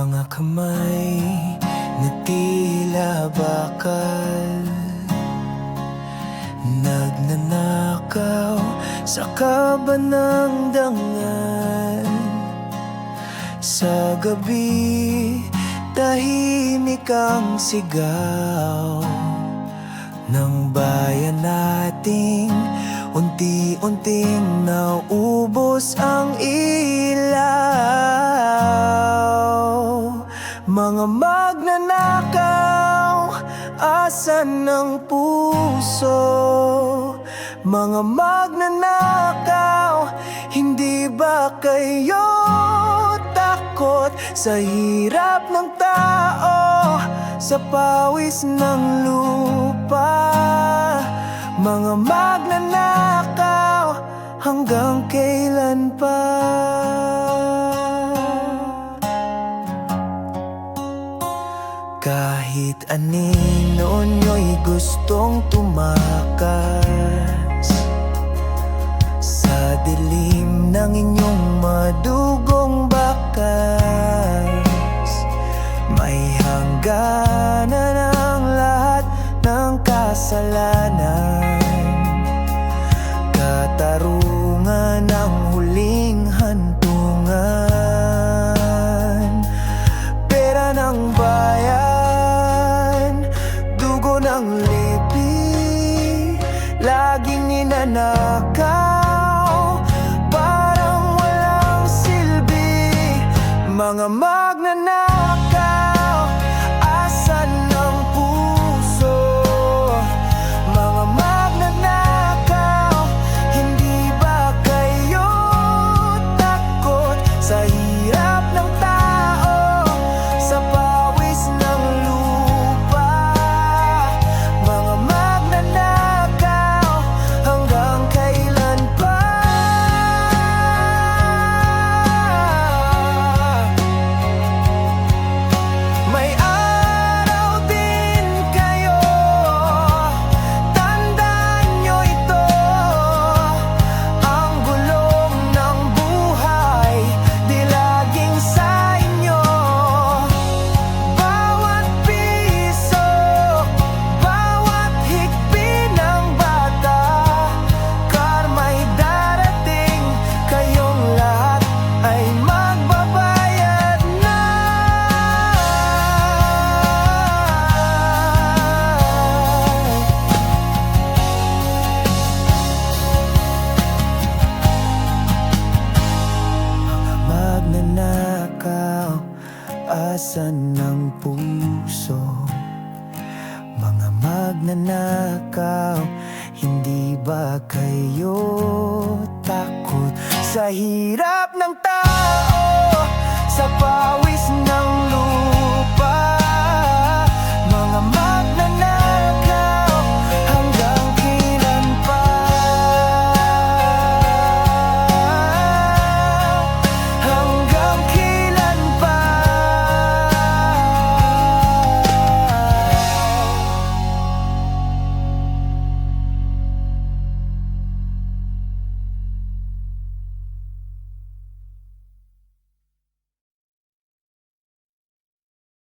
Mga kamay na tila bakal, nagnanakaw sa kaba ng dangal. Sa gabi, tahimik ang sigaw ng bayan nating unti-unting naubos ang ilaw. Mga magnanakaw, asan ng puso? Mga magnanakaw, hindi ba kayo takot sa hirap ng tao, sa pawis ng lupa? Mga magnanakaw, hanggang kailan pa? Kahit anino nyo'y gustong tumakas sa dilim ng inyong madugong bakas, may hangganan ang lahat ng kasalanan. Katarungan ang huling hantungan. Pera ng bayan, dugo ng lipi, laging ninanakaw, parang walang silbi. Mga magnanakaw, asan ng puso? Mga magnanakaw, hindi ba kayo takot sa hirap ng tao, sa pawis ng lupa? Mga magnanakaw, hanggang kailan pa? May araw din kayo, tandaan nyo ito. Ang gulong ng buhay, di laging sa inyo. Bawat piso, bawat higpit ng bata, karma'y darating, kayong lahat ay magbabayad na. Mga magnanakaw, asan ng puso? Mga magnanakaw, hindi ba kayo takot sa hirap ng tao, sa pawis ng lupa?